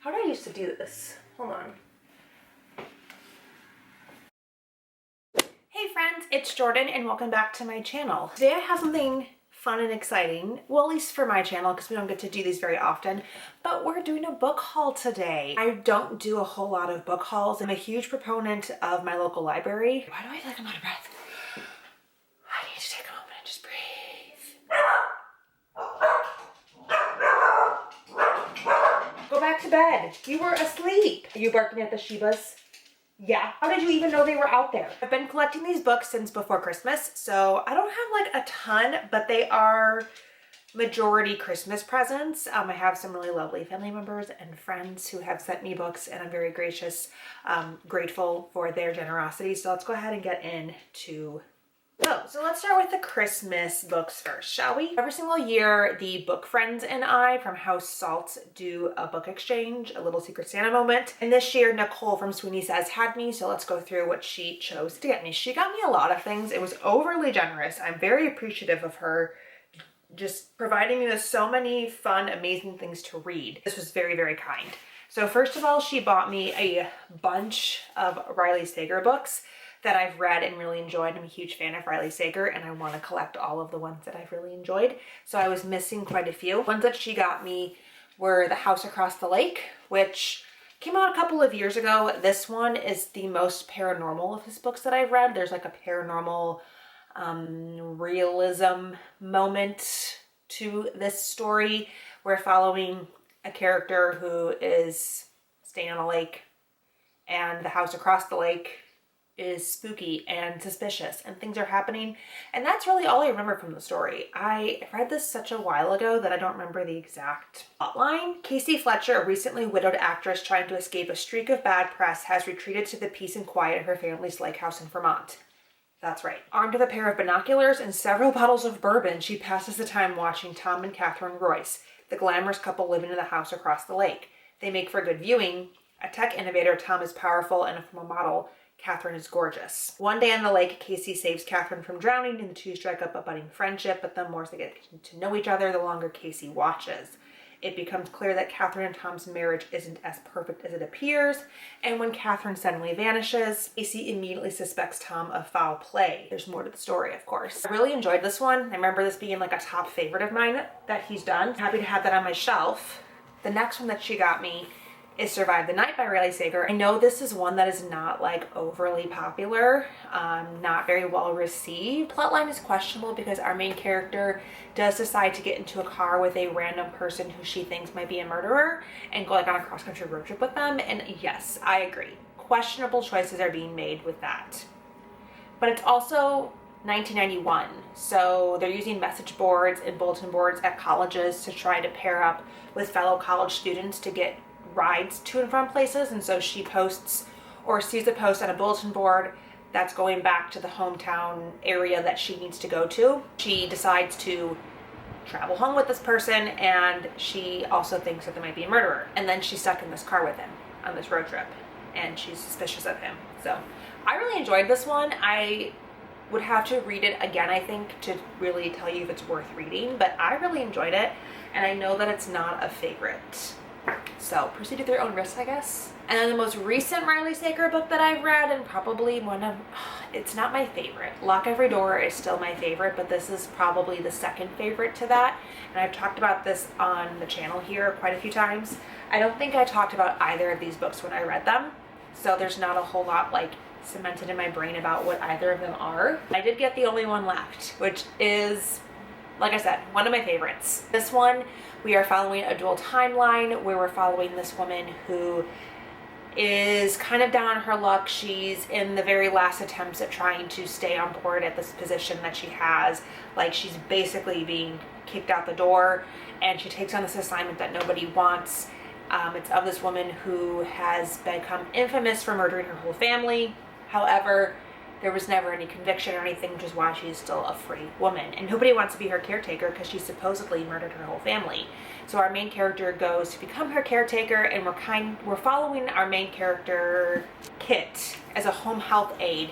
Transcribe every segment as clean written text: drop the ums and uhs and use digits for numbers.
How did I used to do this? Hold on. Hey friends, it's Jordan and welcome back to my channel. Today I have something fun and exciting, well at least for my channel because we don't get to do these very often, but we're doing a book haul today. I don't do a whole lot of book hauls. I'm a huge proponent of my local library. Why do I feel like I'm out of breath? I need to take a moment and just breathe. Go back to bed. You were asleep. Are you barking at the Shibas? Yeah. How did you even know they were out there? I've been collecting these books since before Christmas, so I don't have like a ton, but they are majority Christmas presents. I have some really lovely family members and friends who have sent me books, and I'm very grateful for their generosity. So let's go ahead and get into so let's start with the Christmas books first, shall we? Every single year, the book friends and I from House Salt do a book exchange, a little Secret Santa moment. And this year, Nicole from Sweeney Says had me, so let's go through what she chose to get me. She got me a lot of things. It was overly generous. I'm very appreciative of her just providing me with so many fun, amazing things to read. This was very, very kind. So first of all, she bought me a bunch of Riley Sager books that I've read and really enjoyed. I'm a huge fan of Riley Sager and I want to collect all of the ones that I've really enjoyed. So I was missing quite a few. Ones that she got me were The House Across the Lake, which came out a couple of years ago. This one is the most paranormal of his books that I've read. There's like a paranormal realism moment to this story. We're following a character who is staying on a lake, and the house across the lake is spooky and suspicious and things are happening, and that's really all I remember from the story. I read this such a while ago that I don't remember the exact plotline. Casey Fletcher, a recently widowed actress trying to escape a streak of bad press, has retreated to the peace and quiet of her family's lake house in Vermont. That's right. Armed with a pair of binoculars and several bottles of bourbon, she passes the time watching Tom and Catherine Royce, the glamorous couple living in the house across the lake. They make for good viewing. A tech innovator, Tom is powerful and a former model. Catherine is gorgeous. One day on the lake, Casey saves Catherine from drowning and the two strike up a budding friendship, but the more they get to know each other, the longer Casey watches. It becomes clear that Catherine and Tom's marriage isn't as perfect as it appears, and when Catherine suddenly vanishes, Casey immediately suspects Tom of foul play. There's more to the story, of course. I really enjoyed this one. I remember this being like a top favorite of mine that he's done. Happy to have that on my shelf. The next one that she got me is Survive the Night by Riley Sager. I know this is one that is not like overly popular, not very well received. Plotline is questionable because our main character does decide to get into a car with a random person who she thinks might be a murderer and go like on a cross-country road trip with them. And yes, I agree. Questionable choices are being made with that. But it's also 1991, so they're using message boards and bulletin boards at colleges to try to pair up with fellow college students to get rides to and from places. And so she posts or sees a post on a bulletin board that's going back to the hometown area that she needs to go to. She decides to travel home with this person, and she also thinks that there might be a murderer. And then she's stuck in this car with him on this road trip, and she's suspicious of him. So I really enjoyed this one. I would have to read it again, I think, to really tell you if it's worth reading, but I really enjoyed it, and I know that it's not a favorite. So proceed at their own risk, I guess. And then the most recent Riley Sager book that I've read, and probably it's not my favorite. Lock Every Door is still my favorite, but this is probably the second favorite to that. And I've talked about this on the channel here quite a few times. I don't think I talked about either of these books when I read them, so there's not a whole lot like cemented in my brain about what either of them are. I did get the only one left, which is, like I said, one of my favorites. This one, we are following a dual timeline where we're following this woman who is kind of down on her luck. She's in the very last attempts at trying to stay on board at this position that she has. Like, she's basically being kicked out the door, and she takes on this assignment that nobody wants. It's of this woman who has become infamous for murdering her whole family. However, there was never any conviction or anything, which is why she's still a free woman. And nobody wants to be her caretaker because she supposedly murdered her whole family. So our main character goes to become her caretaker, and we're following our main character, Kit, as a home health aide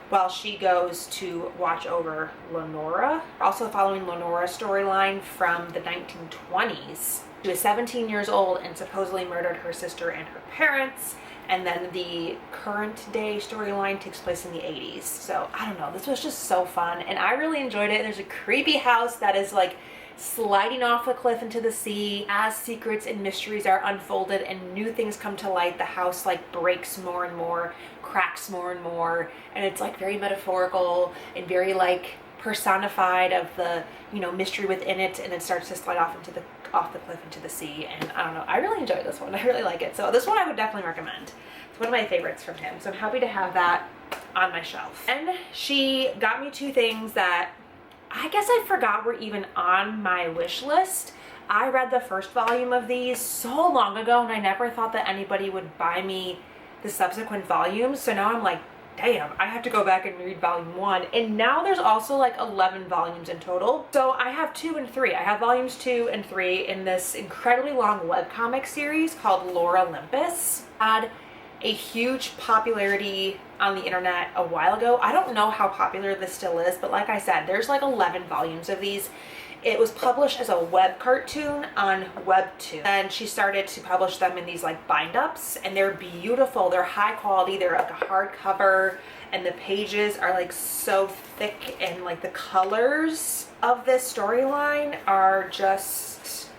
while she goes to watch over Lenora. Also following Lenora's storyline from the 1920s. She was 17 years old and supposedly murdered her sister and her parents. And then the current day storyline takes place in the 80s. So I don't know, this was just so fun and I really enjoyed it. There's a creepy house that is like sliding off the cliff into the sea. As secrets and mysteries are unfolded and new things come to light, the house like breaks more and more, cracks more and more, and it's like very metaphorical and very like personified of the, you know, mystery within it, and it starts to slide off the cliff into the sea. And I don't know, I really enjoyed this one. I really like it. So this one I would definitely recommend. It's one of my favorites from him. So I'm happy to have that on my shelf. And she got me two things that I guess I forgot were even on my wish list. I read the first volume of these so long ago and I never thought that anybody would buy me the subsequent volumes. So now I'm like, damn, I have to go back and read volume 1. And now there's also like 11 volumes in total. So I have 2 and 3. I have volumes 2 and 3 in this incredibly long webcomic series called Lore Olympus. Had a huge popularity on the internet a while ago. I don't know how popular this still is, but like I said, there's like 11 volumes of these. It was published as a web cartoon on Webtoon, and she started to publish them in these like bind-ups, and they're beautiful. They're high quality. They're like a hardcover, and the pages are like so thick, and like the colors of this storyline are just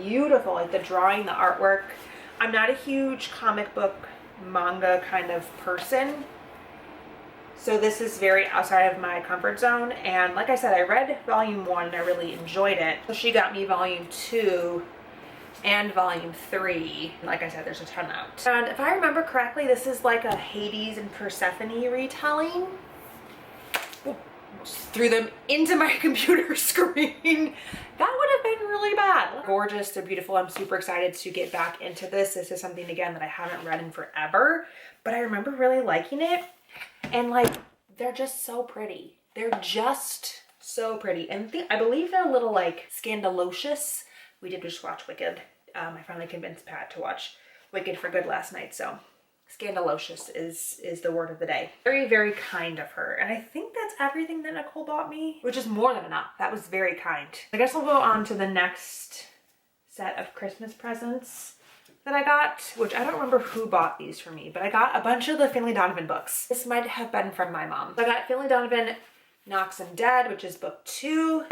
beautiful. Like the drawing, the artwork. I'm not a huge comic book manga kind of person, so this is very outside of my comfort zone. And like I said, I read volume 1 and I really enjoyed it. So she got me volume 2 and volume 3. Like I said, there's a ton out. And if I remember correctly, this is like a Hades and Persephone retelling. Threw them into my computer screen. That would have been really bad. Gorgeous, they're beautiful. I'm super excited to get back into this. This is something, again, that I haven't read in forever, but I remember really liking it. And like, they're just so pretty. They're just so pretty. And I believe they're a little like scandalocious. We did just watch Wicked. I finally convinced Pat to watch Wicked for good last night, so scandalocious is the word of the day. Very, very kind of her. And I think that's everything that Nicole bought me, which is more than enough. That was very kind. I guess I'll go on to the next set of Christmas presents that I got, which I don't remember who bought these for me, but I got a bunch of the Finlay Donovan books. This might have been from my mom. So I got Finlay Donovan Knocks 'Em Dead, which is book 2,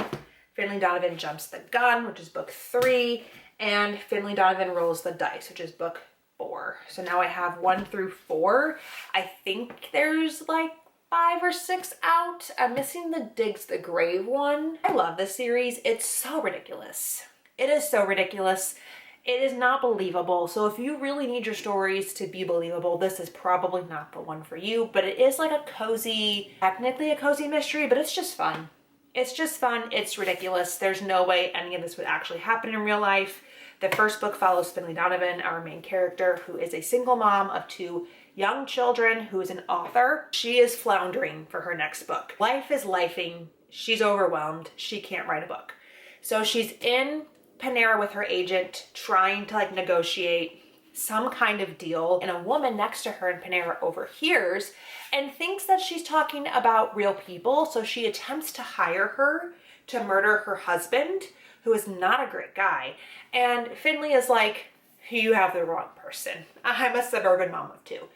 Finlay Donovan Jumps the Gun, which is book 3, and Finlay Donovan Rolls the Dice, which is book 4. So now I have 1 through 4. I think there's like 5 or 6 out. I'm missing the Digs the Grave one. I love this series. It's so ridiculous. It is so ridiculous. It is not believable. So if you really need your stories to be believable, this is probably not the one for you, but it is like a cozy, technically a cozy mystery, but it's just fun. It's just fun. It's ridiculous. There's no way any of this would actually happen in real life. The first book follows Finlay Donovan, our main character, who is a single mom of 2 young children, who is an author. She is floundering for her next book. Life is lifing. She's overwhelmed. She can't write a book. So she's in Panera with her agent, trying to like negotiate some kind of deal, and a woman next to her in Panera overhears and thinks that she's talking about real people. So she attempts to hire her to murder her husband, who is not a great guy. And Finlay is like, you have the wrong person. I'm a suburban mom of 2.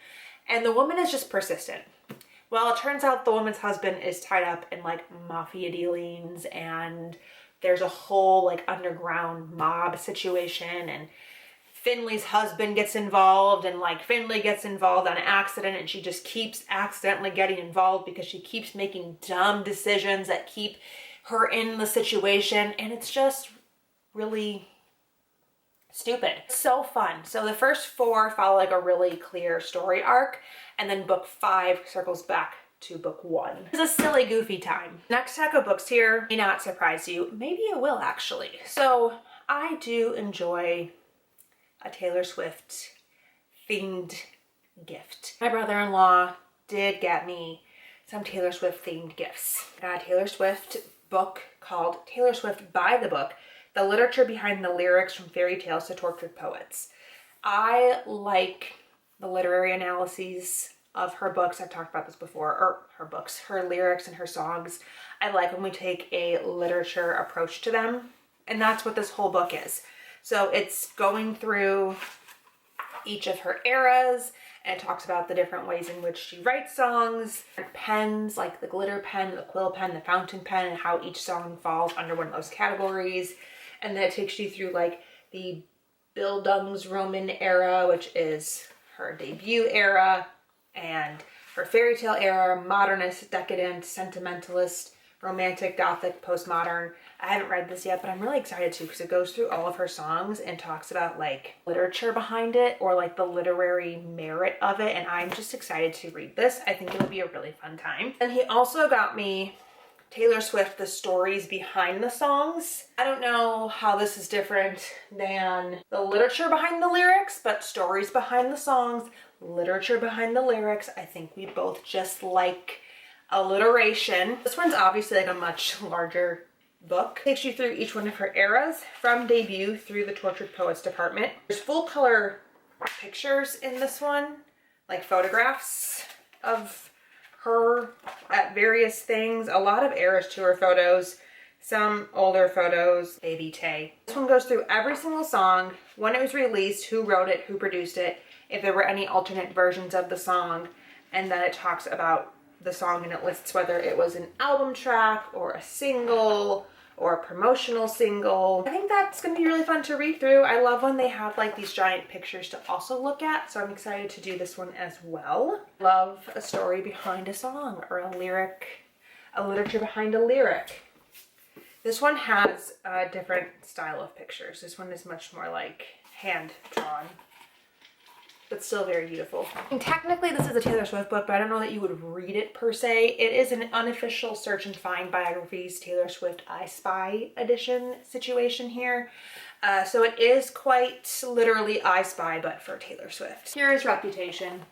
And the woman is just persistent. Well, it turns out the woman's husband is tied up in like mafia dealings, and there's a whole like underground mob situation, and Finlay's husband gets involved, and like Finlay gets involved on accident, and she just keeps accidentally getting involved because she keeps making dumb decisions that keep her in the situation, and it's just really stupid. So fun. So the first 4 follow like a really clear story arc, and then book 5 circles back to book 1. It's a silly, goofy time. Next stack of books here may not surprise you. Maybe it will actually. So I do enjoy a Taylor Swift themed gift. My brother-in-law did get me some Taylor Swift themed gifts. I got a Taylor Swift book called Taylor Swift by the Book, the literature behind the lyrics from fairy tales to tortured poets. I like the literary analyses of her books. I've talked about this before, or her books, her lyrics and her songs. I like when we take a literature approach to them, and that's what this whole book is. So it's going through each of her eras and talks about the different ways in which she writes songs, pens like the glitter pen, the quill pen, the fountain pen, and how each song falls under one of those categories. And then it takes you through like the Bildungsroman era, which is her debut era, and her fairy tale era, modernist, decadent, sentimentalist, romantic, gothic, postmodern. I haven't read this yet, but I'm really excited to because it goes through all of her songs and talks about like literature behind it or like the literary merit of it. And I'm just excited to read this. I think it'll be a really fun time. And he also got me Taylor Swift, the stories behind the songs. I don't know how this is different than the literature behind the lyrics, but stories behind the songs, literature behind the lyrics. I think we both just like alliteration. This one's obviously like a much larger book. Takes you through each one of her eras from debut through the Tortured Poets department. There's full color pictures in this one, like photographs of her at various things. A lot of eras to her photos, some older photos, baby Tay. This one goes through every single song, when it was released, who wrote it, who produced it, if there were any alternate versions of the song, and then it talks about the song and it lists whether it was an album track or a single or a promotional single. I think that's gonna be really fun to read through. I love when they have like these giant pictures to also look at, so I'm excited to do this one as well. Love a story behind a song or a lyric, a literature behind a lyric. This one has a different style of pictures. This one is much more like hand drawn, but still very beautiful. And technically this is a Taylor Swift book, but I don't know that you would read it per se. It is an unofficial search and find biographies Taylor Swift I Spy edition situation here. So it is quite literally I Spy, but for Taylor Swift. Here is Reputation.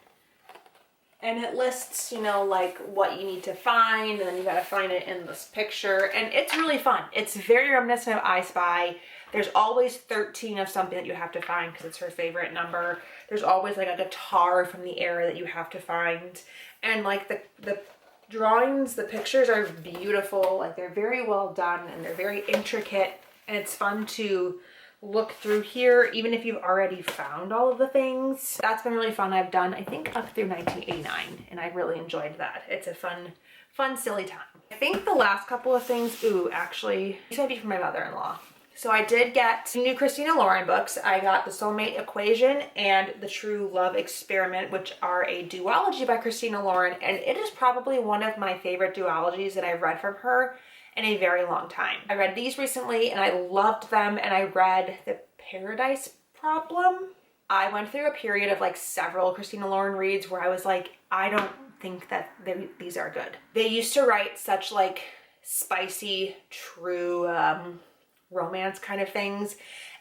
And it lists, you know, like what you need to find, and then you gotta find it in this picture. And it's really fun. It's very reminiscent of I Spy. There's always 13 of something that you have to find because it's her favorite number. There's always like a guitar from the era that you have to find. And like the drawings, the pictures are beautiful. Like they're very well done and they're very intricate. And it's fun to look through here, even if you've already found all of the things. That's been really fun. I've done, I think, up through 1989, and I really enjoyed that. It's a fun, silly time. I think the last couple of things, actually, these might be for my mother-in-law. So I did get some new Christina Lauren books. I got The Soulmate Equation and The True Love Experiment, which are a duology by Christina Lauren, and it is probably one of my favorite duologies that I've read from her in a very long time. I read these recently and I loved them, and I read The Paradise Problem. I went through a period of like several Christina Lauren reads where I was like, I don't think that these are good. They used to write such like spicy, true romance kind of things,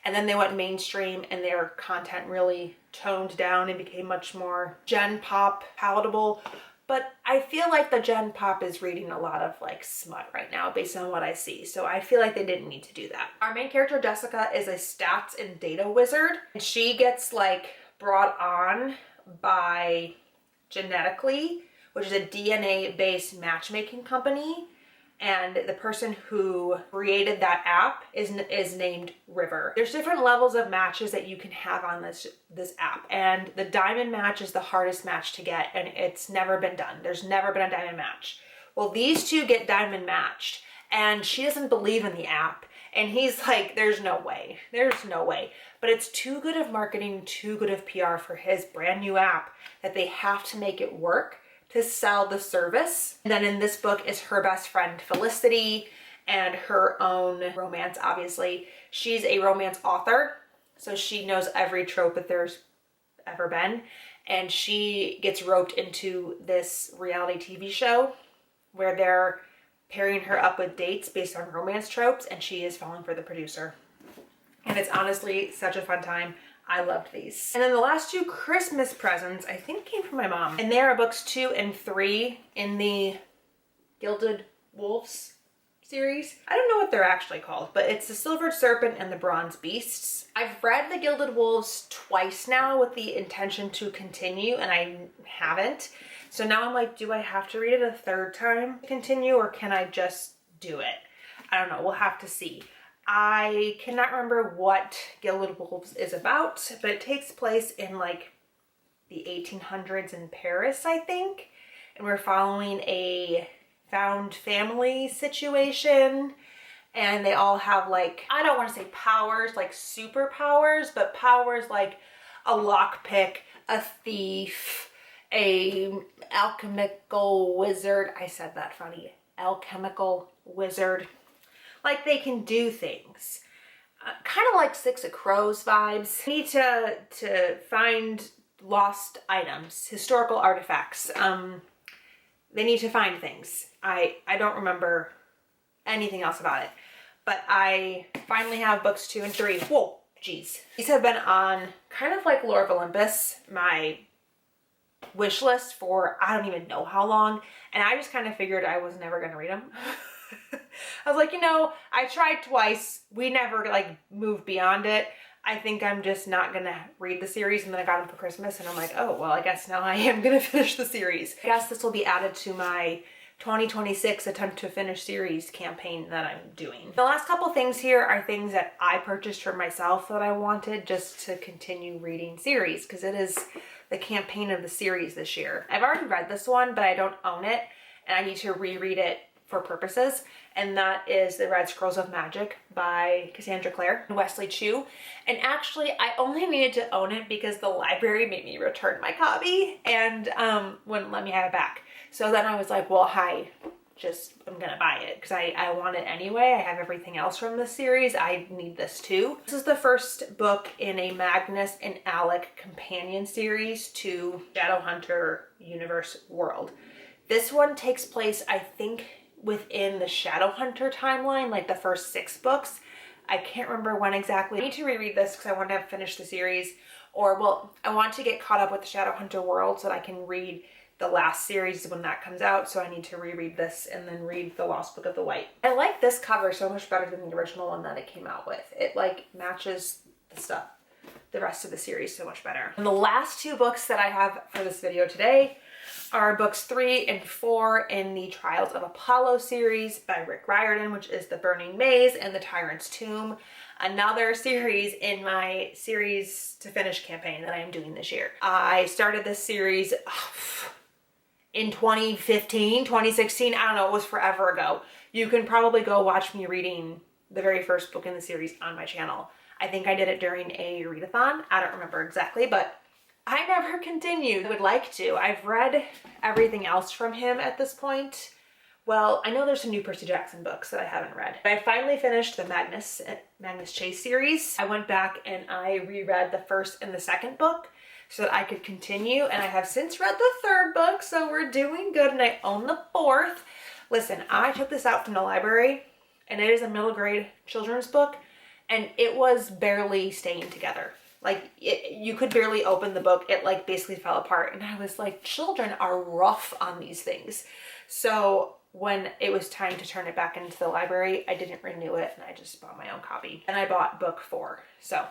and then they went mainstream and their content really toned down and became much more gen pop palatable. But I feel like the gen pop is reading a lot of like smut right now based on what I see. So I feel like they didn't need to do that. Our main character, Jessica, is a stats and data wizard. And she gets like brought on by Genetically, which is a DNA-based matchmaking company. And the person who created that app is named River. There's different levels of matches that you can have on this app, and the diamond match is the hardest match to get, and it's never been done. There's never been a diamond match. Well, these two get diamond matched, and she doesn't believe in the app, and he's like, there's no way. But it's too good of marketing, too good of PR for his brand new app that they have to make it work to sell the service. And then in this book is her best friend Felicity and her own romance, obviously. She's a romance author, so she knows every trope that there's ever been. And she gets roped into this reality TV show where they're pairing her up with dates based on romance tropes, and she is falling for the producer. And it's honestly such a fun time. I loved these. And then the last two Christmas presents, I think, came from my mom. And they are books 2 and 3 in the Gilded Wolves series. I don't know what they're actually called, but it's the Silvered Serpent and the Bronze Beasts. I've read the Gilded Wolves twice now with the intention to continue, and I haven't. So now I'm like, do I have to read it a third time to continue, or can I just do it? I don't know. We'll have to see. I cannot remember what Gilded Wolves is about, but it takes place in like the 1800s in Paris, I think. And we're following a found family situation. And they all have like, I don't want to say powers, like superpowers, but powers like a lockpick, a thief, a alchemical wizard. I said that funny. Alchemical wizard. Like they can do things. Kind of like Six of Crows vibes. Need to find lost items, historical artifacts. They need to find things. I don't remember anything else about it. But I finally have books 2 and 3. Whoa, geez. These have been on kind of like Lore of Olympus, my wish list for I don't even know how long. And I just kind of figured I was never going to read them. I was like, you know, I tried twice. We never like moved beyond it. I think I'm just not going to read the series. And then I got them for Christmas and I'm like, oh, well, I guess now I am going to finish the series. I guess this will be added to my 2026 attempt to finish series campaign that I'm doing. The last couple things here are things that I purchased for myself that I wanted just to continue reading series because it is the campaign of the series this year. I've already read this one, but I don't own it and I need to reread it for purposes. And that is The Red Scrolls of Magic by Cassandra Clare and Wesley Chu. And actually, I only needed to own it because the library made me return my copy and wouldn't let me have it back. So then I was like, well, I'm gonna buy it because I want it anyway. I have everything else from this series. I need this too. This is the first book in a Magnus and Alec companion series to Shadowhunter universe world. This one takes place, I think, within the Shadowhunter timeline, like the first 6 books. I can't remember when exactly. I need to reread this because I want to finish the series. Or, well, I want to get caught up with the Shadowhunter world so that I can read the last series when that comes out. So I need to reread this and then read The Lost Book of the White. I like this cover so much better than the original one that it came out with. It like matches the rest of the series so much better. And the last 2 books that I have for this video today are books 3 and 4 in the Trials of Apollo series by Rick Riordan, which is The Burning Maze and The Tyrant's Tomb, another series in my series to finish campaign that I am doing this year. I started this series in 2015, 2016, I don't know, it was forever ago. You can probably go watch me reading the very first book in the series on my channel. I think I did it during a readathon. I don't remember exactly, but I never continued. I would like to. I've read everything else from him at this point. Well, I know there's some new Percy Jackson books that I haven't read. I finally finished the Magnus Chase series. I went back and I reread the first and the second book so that I could continue, and I have since read the 3rd book, so we're doing good, and I own the 4th. Listen, I took this out from the library, and it is a middle grade children's book, and it was barely staying together. Like, you could barely open the book. It like basically fell apart. And I was like, children are rough on these things. So when it was time to turn it back into the library, I didn't renew it and I just bought my own copy. And I bought book 4. So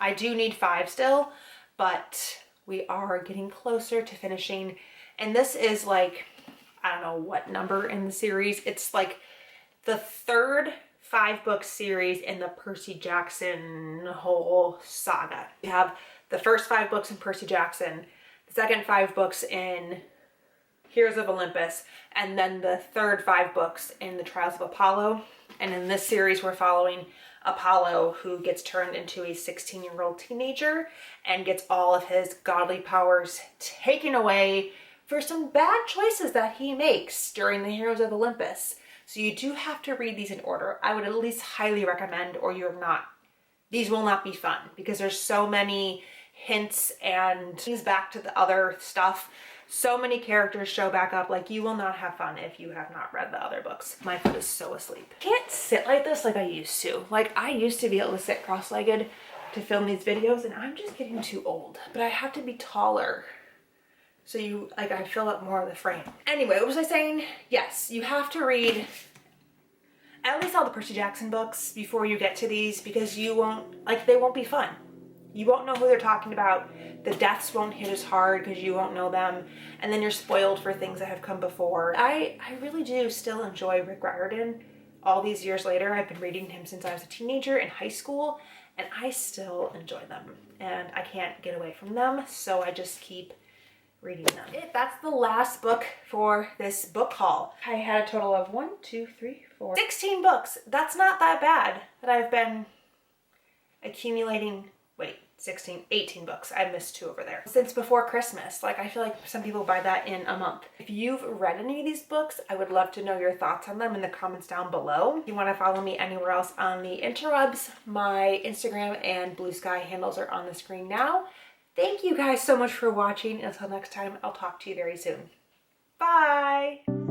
I do need 5 still, but we are getting closer to finishing. And this is like, I don't know what number in the series. It's like the 3rd 5-book series in the Percy Jackson whole saga. We have the first 5 books in Percy Jackson, the second 5 books in Heroes of Olympus, and then the third 5 books in the Trials of Apollo. And in this series, we're following Apollo, who gets turned into a 16-year-old teenager and gets all of his godly powers taken away for some bad choices that he makes during the Heroes of Olympus. So you do have to read these in order. I would at least highly recommend, or these will not be fun because there's so many hints and things back to the other stuff. So many characters show back up. Like, you will not have fun if you have not read the other books. My foot is so asleep. I can't sit like this like I used to. Like, I used to be able to sit cross-legged to film these videos, and I'm just getting too old. But I have to be taller. So I fill up more of the frame. Anyway, what was I saying? Yes, you have to read at least all the Percy Jackson books before you get to these, because they won't be fun. You won't know who they're talking about. The deaths won't hit as hard because you won't know them. And then you're spoiled for things that have come before. I really do still enjoy Rick Riordan. all these years later, I've been reading him since I was a teenager in high school, and I still enjoy them, and I can't get away from them, so I just keep reading them. That's the last book for this book haul. I had a total of 16 books. That's not that bad that I've been accumulating. 18 books. I missed 2 over there. Since before Christmas. Like, I feel like some people buy that in a month. If you've read any of these books, I would love to know your thoughts on them in the comments down below. If you want to follow me anywhere else on the interwebs, my Instagram and Blue Sky handles are on the screen now. Thank you guys so much for watching. Until next time, I'll talk to you very soon. Bye!